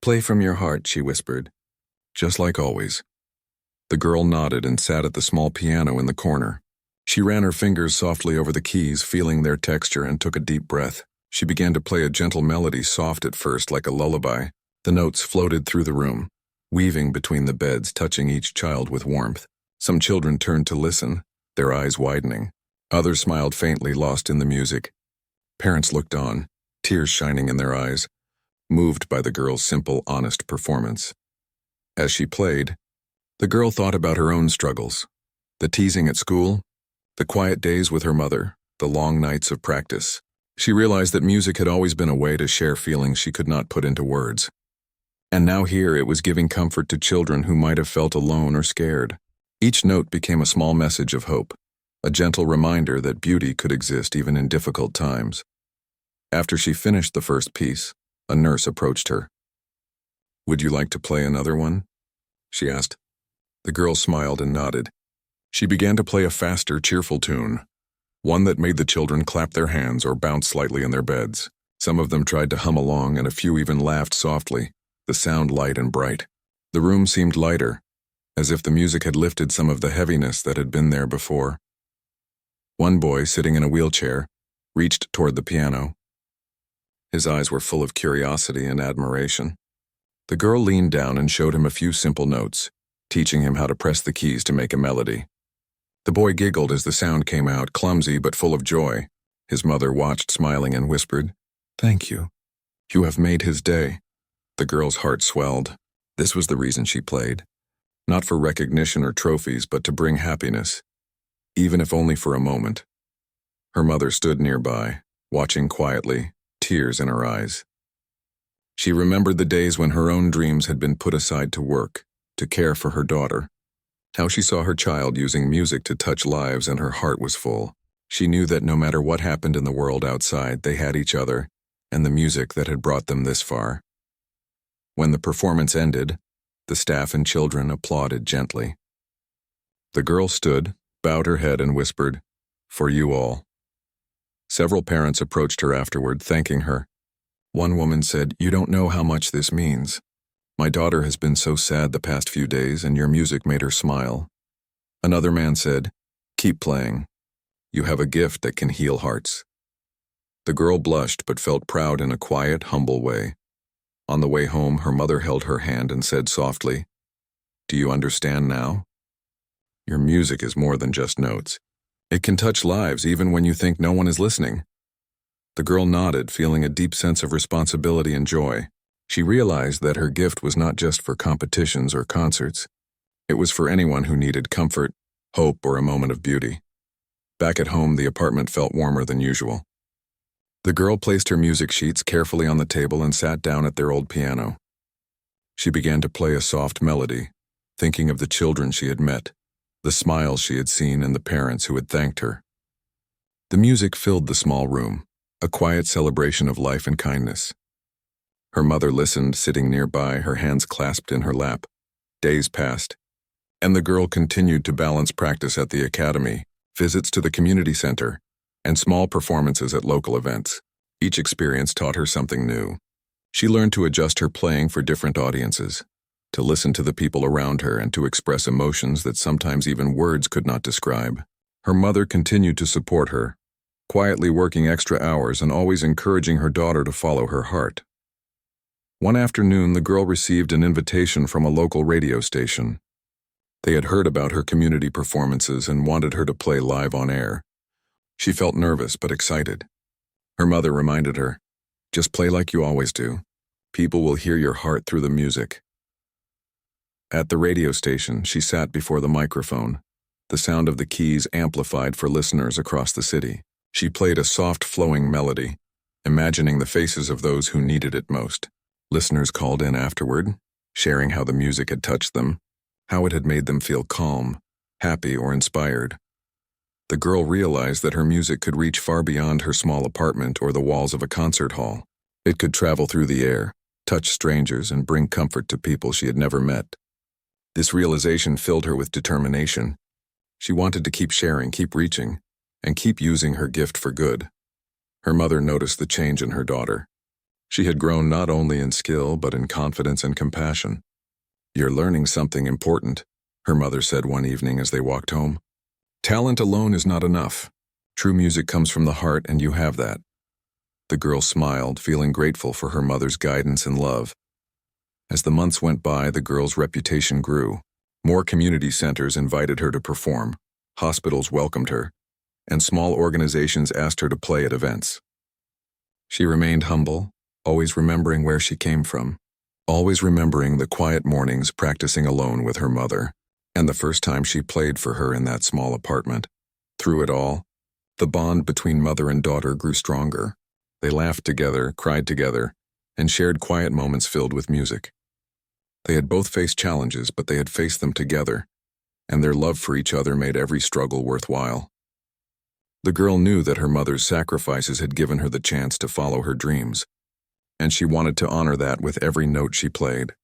"Play from your heart," she whispered. "Just like always." The girl nodded and sat at the small piano in the corner. She ran her fingers softly over the keys, feeling their texture, and took a deep breath. She began to play a gentle melody, soft at first, like a lullaby. The notes floated through the room, weaving between the beds, touching each child with warmth. Some children turned to listen, their eyes widening. Others smiled faintly, lost in the music. Parents looked on, tears shining in their eyes, moved by the girl's simple, honest performance. As she played, the girl thought about her own struggles, the teasing at school, the quiet days with her mother, the long nights of practice. She realized that music had always been a way to share feelings she could not put into words. And now here it was giving comfort to children who might have felt alone or scared. Each note became a small message of hope, a gentle reminder that beauty could exist even in difficult times. After she finished the first piece, a nurse approached her. "Would you like to play another one?" she asked. The girl smiled and nodded. She began to play a faster, cheerful tune, one that made the children clap their hands or bounce slightly in their beds. Some of them tried to hum along, and a few even laughed softly, the sound light and bright. The room seemed lighter, as if the music had lifted some of the heaviness that had been there before. One boy, sitting in a wheelchair, reached toward the piano. His eyes were full of curiosity and admiration. The girl leaned down and showed him a few simple notes, teaching him how to press the keys to make a melody. The boy giggled as the sound came out, clumsy but full of joy. His mother watched, smiling, and whispered, "Thank you. You have made his day." The girl's heart swelled. This was the reason she played. Not for recognition or trophies, but to bring happiness, even if only for a moment. Her mother stood nearby, watching quietly, tears in her eyes. She remembered the days when her own dreams had been put aside to work, to care for her daughter. How she saw her child using music to touch lives, and her heart was full. She knew that no matter what happened in the world outside, they had each other and the music that had brought them this far. When the performance ended, the staff and children applauded gently. The girl stood, bowed her head, and whispered, "For you all." Several parents approached her afterward, thanking her. One woman said, "You don't know how much this means. My daughter has been so sad the past few days, and your music made her smile." Another man said, "Keep playing. You have a gift that can heal hearts." The girl blushed but felt proud in a quiet, humble way. On the way home, her mother held her hand and said softly, "Do you understand now? Your music is more than just notes. It can touch lives even when you think no one is listening." The girl nodded, feeling a deep sense of responsibility and joy. She realized that her gift was not just for competitions or concerts. It was for anyone who needed comfort, hope, or a moment of beauty. Back at home, the apartment felt warmer than usual. The girl placed her music sheets carefully on the table and sat down at their old piano. She began to play a soft melody, thinking of the children she had met, the smiles she had seen, and the parents who had thanked her. The music filled the small room, a quiet celebration of life and kindness. Her mother listened, sitting nearby, her hands clasped in her lap. Days passed, and the girl continued to balance practice at the academy, visits to the community center, and small performances at local events. Each experience taught her something new. She learned to adjust her playing for different audiences, to listen to the people around her, and to express emotions that sometimes even words could not describe. Her mother continued to support her, quietly working extra hours and always encouraging her daughter to follow her heart. One afternoon, the girl received an invitation from a local radio station. They had heard about her community performances and wanted her to play live on air. She felt nervous but excited. Her mother reminded her, "Just play like you always do. People will hear your heart through the music." At the radio station, she sat before the microphone, the sound of the keys amplified for listeners across the city. She played a soft, flowing melody, imagining the faces of those who needed it most. Listeners called in afterward, sharing how the music had touched them, how it had made them feel calm, happy, or inspired. The girl realized that her music could reach far beyond her small apartment or the walls of a concert hall. It could travel through the air, touch strangers, and bring comfort to people she had never met. This realization filled her with determination. She wanted to keep sharing, keep reaching, and keep using her gift for good. Her mother noticed the change in her daughter. She had grown not only in skill but in confidence and compassion. "You're learning something important," her mother said one evening as they walked home. "Talent alone is not enough. True music comes from the heart, and you have that." The girl smiled, feeling grateful for her mother's guidance and love. As the months went by, the girl's reputation grew. More community centers invited her to perform, hospitals welcomed her, and small organizations asked her to play at events. She remained humble, always remembering where she came from, always remembering the quiet mornings practicing alone with her mother, and the first time she played for her in that small apartment. Through it all, the bond between mother and daughter grew stronger. They laughed together, cried together, and shared quiet moments filled with music. They had both faced challenges, but they had faced them together, and their love for each other made every struggle worthwhile. The girl knew that her mother's sacrifices had given her the chance to follow her dreams, and she wanted to honor that with every note she played.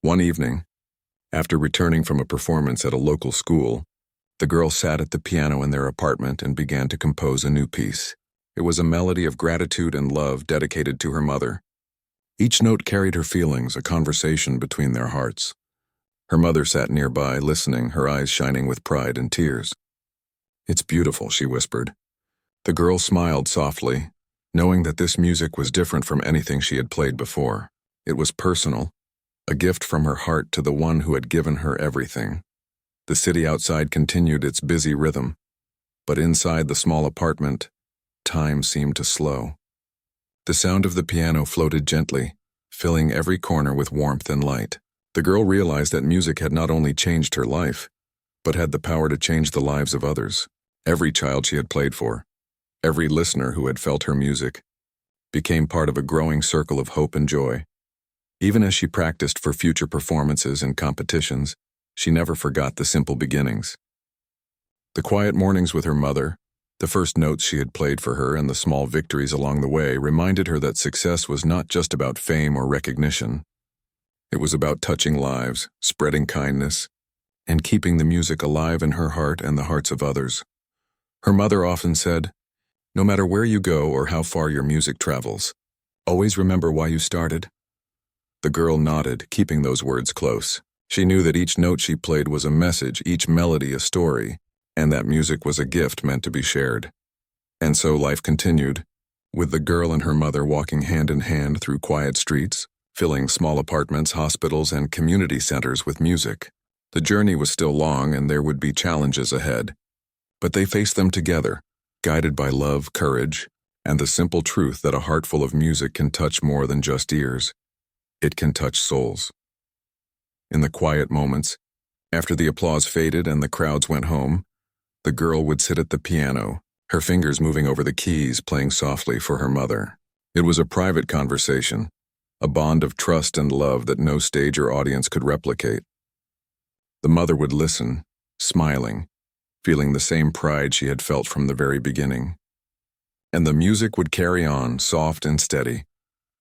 One evening, after returning from a performance at a local school, the girl sat at the piano in their apartment and began to compose a new piece. It was a melody of gratitude and love dedicated to her mother. Each note carried her feelings, a conversation between their hearts. Her mother sat nearby, listening, her eyes shining with pride and tears. "It's beautiful," she whispered. The girl smiled softly, knowing that this music was different from anything she had played before. It was personal, a gift from her heart to the one who had given her everything. The city outside continued its busy rhythm, but inside the small apartment, time seemed to slow. The sound of the piano floated gently, filling every corner with warmth and light. The girl realized that music had not only changed her life, but had the power to change the lives of others. Every child she had played for, every listener who had felt her music, became part of a growing circle of hope and joy. Even as she practiced for future performances and competitions, she never forgot the simple beginnings. The quiet mornings with her mother, the first notes she had played for her, and the small victories along the way reminded her that success was not just about fame or recognition. It was about touching lives, spreading kindness, and keeping the music alive in her heart and the hearts of others. Her mother often said, "No matter where you go or how far your music travels, always remember why you started." The girl nodded, keeping those words close. She knew that each note she played was a message, each melody a story, and that music was a gift meant to be shared. And so life continued. with the girl and her mother walking hand in hand through quiet streets, filling small apartments, hospitals, and community centers with music. The journey was still long and there would be challenges ahead. But they faced them together, guided by love, courage, and the simple truth that a heart full of music can touch more than just ears. It can touch souls. In the quiet moments, after the applause faded and the crowds went home, the girl would sit at the piano, her fingers moving over the keys, playing softly for her mother. It was a private conversation, a bond of trust and love that no stage or audience could replicate. The mother would listen, smiling, feeling the same pride she had felt from the very beginning. And the music would carry on, soft and steady,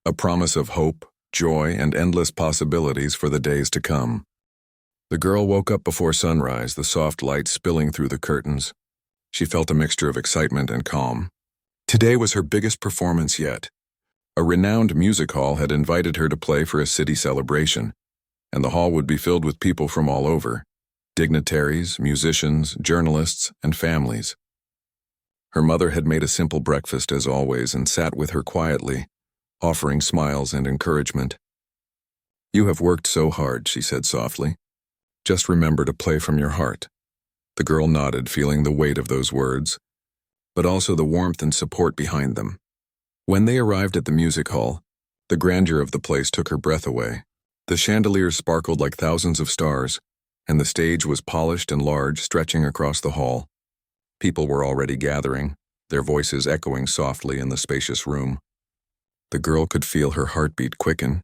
a promise of hope, joy, and endless possibilities for the days to come. The girl woke up before sunrise, the soft light spilling through the curtains. She felt a mixture of excitement and calm. Today was her biggest performance yet. A renowned music hall had invited her to play for a city celebration, and the hall would be filled with people from all over, dignitaries, musicians, journalists, and families. Her mother had made a simple breakfast as always and sat with her quietly, offering smiles and encouragement. "You have worked so hard," she said softly. "Just remember to play from your heart." The girl nodded, feeling the weight of those words, but also the warmth and support behind them. When they arrived at the music hall, the grandeur of the place took her breath away. The chandeliers sparkled like thousands of stars, and the stage was polished and large, stretching across the hall. People were already gathering, their voices echoing softly in the spacious room. The girl could feel her heartbeat quicken,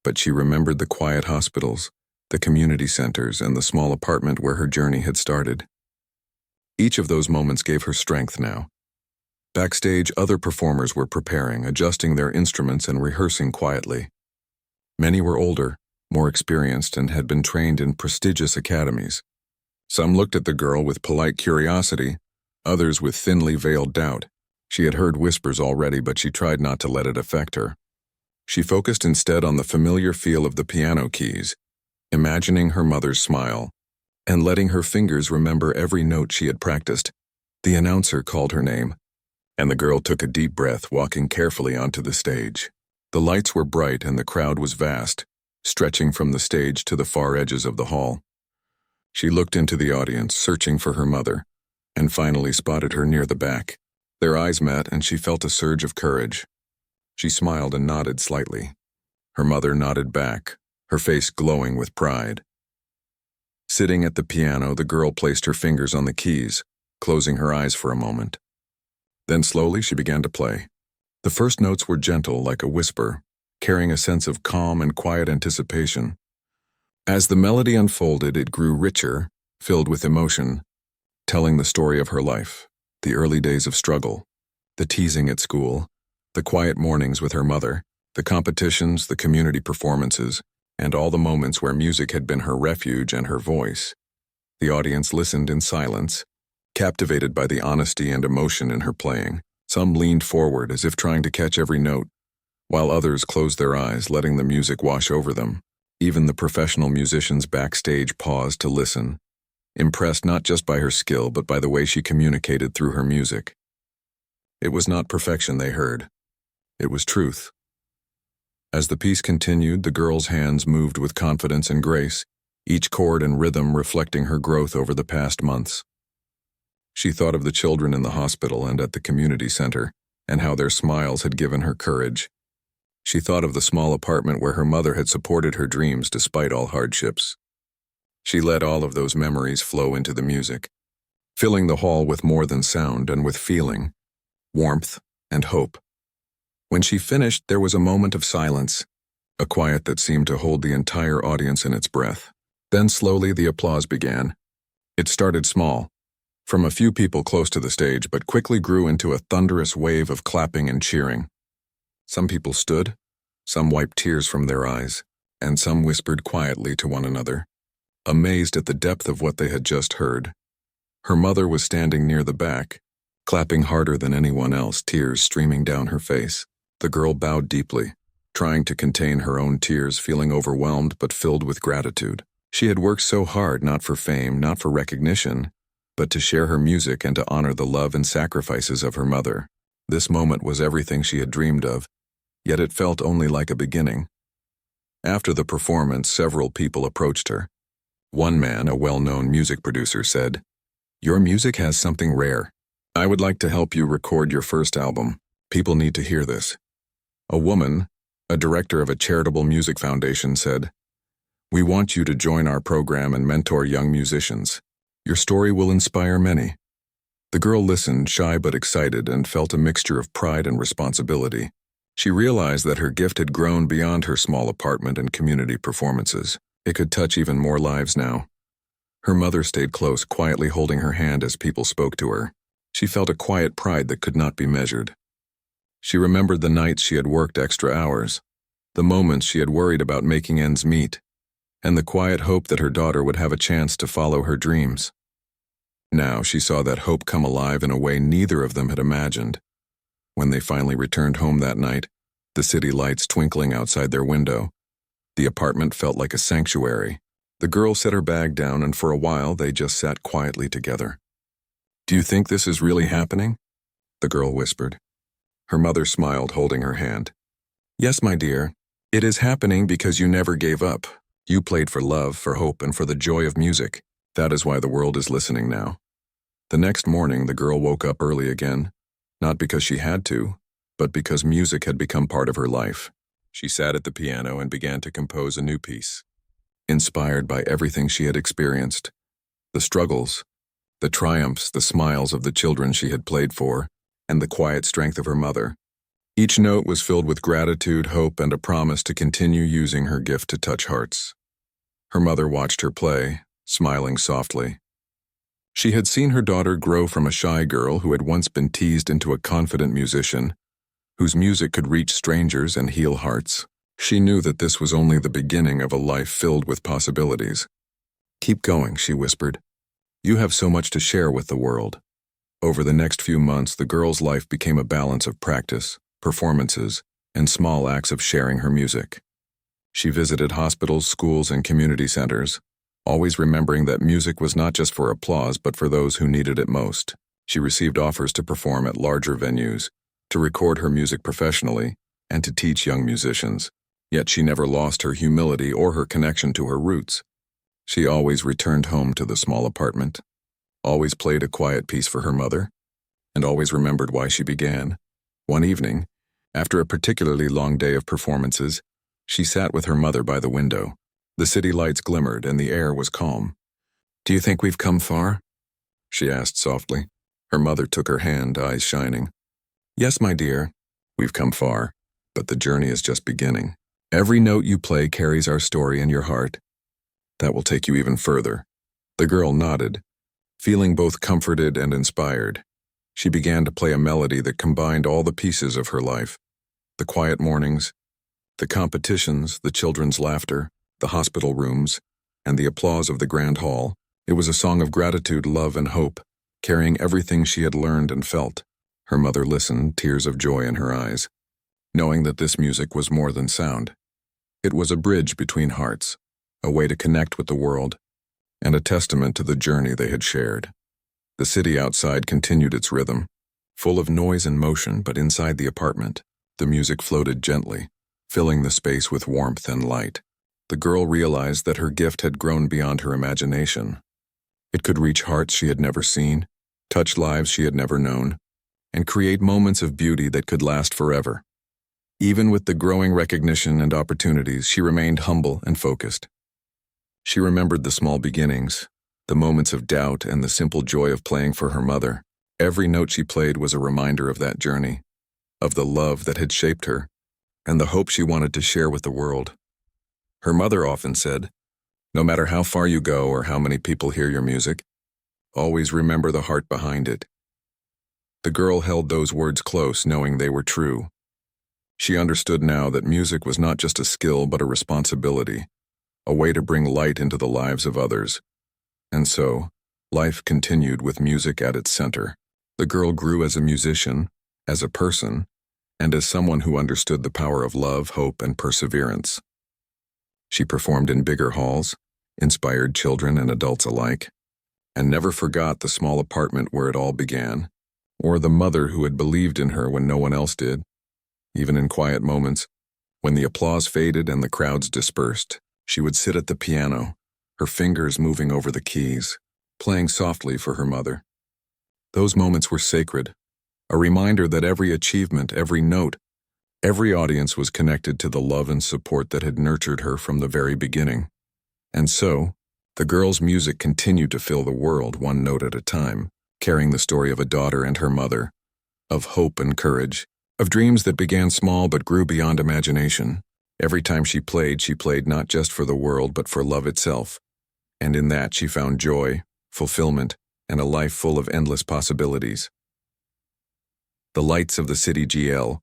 but she remembered the quiet hospitals, the community centers, and the small apartment where her journey had started. Each of those moments gave her strength now. Backstage, other performers were preparing, adjusting their instruments and rehearsing quietly. Many were older, more experienced, and had been trained in prestigious academies. Some looked at the girl with polite curiosity, others with thinly veiled doubt. She had heard whispers already, but she tried not to let it affect her. She focused instead on the familiar feel of the piano keys, imagining her mother's smile, and letting her fingers remember every note she had practiced. The announcer called her name, and the girl took a deep breath, walking carefully onto the stage. The lights were bright and the crowd was vast, stretching from the stage to the far edges of the hall. She looked into the audience, searching for her mother, and finally spotted her near the back. Their eyes met, and she felt a surge of courage. She smiled and nodded slightly. Her mother nodded back, her face glowing with pride. Sitting at the piano, the girl placed her fingers on the keys, closing her eyes for a moment. Then slowly she began to play. The first notes were gentle, like a whisper, carrying a sense of calm and quiet anticipation. As the melody unfolded, it grew richer, filled with emotion, telling the story of her life, the early days of struggle, the teasing at school, the quiet mornings with her mother, the competitions, the community performances, and all the moments where music had been her refuge and her voice. The audience listened in silence, captivated by the honesty and emotion in her playing. Some leaned forward as if trying to catch every note, while others closed their eyes, letting the music wash over them. Even the professional musicians backstage paused to listen, impressed not just by her skill but by the way she communicated through her music. It was not perfection they heard. It was truth. As the piece continued, the girl's hands moved with confidence and grace, each chord and rhythm reflecting her growth over the past months. She thought of the children in the hospital and at the community center, and how their smiles had given her courage. She thought of the small apartment where her mother had supported her dreams despite all hardships. She let all of those memories flow into the music, filling the hall with more than sound and with feeling, warmth, and hope. When she finished, there was a moment of silence, a quiet that seemed to hold the entire audience in its breath. Then slowly the applause began. It started small, from a few people close to the stage, but quickly grew into a thunderous wave of clapping and cheering. Some people stood, some wiped tears from their eyes, and some whispered quietly to one another, amazed at the depth of what they had just heard. Her mother was standing near the back, clapping harder than anyone else, tears streaming down her face. The girl bowed deeply, trying to contain her own tears, feeling overwhelmed but filled with gratitude. She had worked so hard, not for fame, not for recognition, but to share her music and to honor the love and sacrifices of her mother. This moment was everything she had dreamed of, yet it felt only like a beginning. After the performance, several people approached her. One man, a well-known music producer, said, "Your music has something rare. I would like to help you record your first album. People need to hear this." A woman, a director of a charitable music foundation, said, "We want you to join our program and mentor young musicians. Your story will inspire many." The girl listened, shy but excited, and felt a mixture of pride and responsibility. She realized that her gift had grown beyond her small apartment and community performances. It could touch even more lives now. Her mother stayed close, quietly holding her hand as people spoke to her. She felt a quiet pride that could not be measured. She remembered the nights she had worked extra hours, the moments she had worried about making ends meet, and the quiet hope that her daughter would have a chance to follow her dreams. Now she saw that hope come alive in a way neither of them had imagined. When they finally returned home that night, the city lights twinkling outside their window, the apartment felt like a sanctuary. The girl set her bag down, and for a while they just sat quietly together. "Do you think this is really happening?" the girl whispered. Her mother smiled, holding her hand. "Yes, my dear. It is happening because you never gave up. You played for love, for hope, and for the joy of music. That is why the world is listening now." The next morning, the girl woke up early again, not because she had to, but because music had become part of her life. She sat at the piano and began to compose a new piece. Inspired by everything she had experienced, the struggles, the triumphs, the smiles of the children she had played for, and the quiet strength of her mother. Each note was filled with gratitude, hope, and a promise to continue using her gift to touch hearts. Her mother watched her play, smiling softly. She had seen her daughter grow from a shy girl who had once been teased into a confident musician, whose music could reach strangers and heal hearts. She knew that this was only the beginning of a life filled with possibilities. "Keep going," she whispered. "You have so much to share with the world." Over the next few months, the girl's life became a balance of practice, performances, and small acts of sharing her music. She visited hospitals, schools, and community centers, always remembering that music was not just for applause but for those who needed it most. She received offers to perform at larger venues, to record her music professionally, and to teach young musicians. Yet she never lost her humility or her connection to her roots. She always returned home to the small apartment, always played a quiet piece for her mother, and always remembered why she began. One evening, after a particularly long day of performances, she sat with her mother by the window. The city lights glimmered and the air was calm. "Do you think we've come far?" she asked softly. Her mother took her hand, eyes shining. "Yes, my dear, we've come far, but the journey is just beginning. Every note you play carries our story in your heart. That will take you even further." The girl nodded, feeling both comforted and inspired. She began to play a melody that combined all the pieces of her life: the quiet mornings, the competitions, the children's laughter, the hospital rooms, and the applause of the grand hall. It was a song of gratitude, love, and hope, carrying everything she had learned and felt. Her mother listened, tears of joy in her eyes, knowing that this music was more than sound. It was a bridge between hearts, a way to connect with the world, and a testament to the journey they had shared. The city outside continued its rhythm, full of noise and motion, but inside the apartment, the music floated gently, filling the space with warmth and light. The girl realized that her gift had grown beyond her imagination. It could reach hearts she had never seen, touch lives she had never known, and create moments of beauty that could last forever. Even with the growing recognition and opportunities, she remained humble and focused. She remembered the small beginnings, the moments of doubt, and the simple joy of playing for her mother. Every note she played was a reminder of that journey, of the love that had shaped her, and the hope she wanted to share with the world. Her mother often said, "No matter how far you go or how many people hear your music, always remember the heart behind it." The girl held those words close, knowing they were true. She understood now that music was not just a skill but a responsibility, a way to bring light into the lives of others. And so, life continued with music at its center. The girl grew as a musician, as a person, and as someone who understood the power of love, hope, and perseverance. She performed in bigger halls, inspired children and adults alike, and never forgot the small apartment where it all began. or the mother who had believed in her when no one else did. Even in quiet moments, when the applause faded and the crowds dispersed, she would sit at the piano, her fingers moving over the keys, playing softly for her mother. Those moments were sacred, a reminder that every achievement, every note, every audience was connected to the love and support that had nurtured her from the very beginning. And so, the girl's music continued to fill the world one note at a time, carrying the story of a daughter and her mother, of hope and courage, of dreams that began small but grew beyond imagination. Every time she played not just for the world but for love itself. And in that she found joy, fulfillment, and a life full of endless possibilities. The lights of the city GL,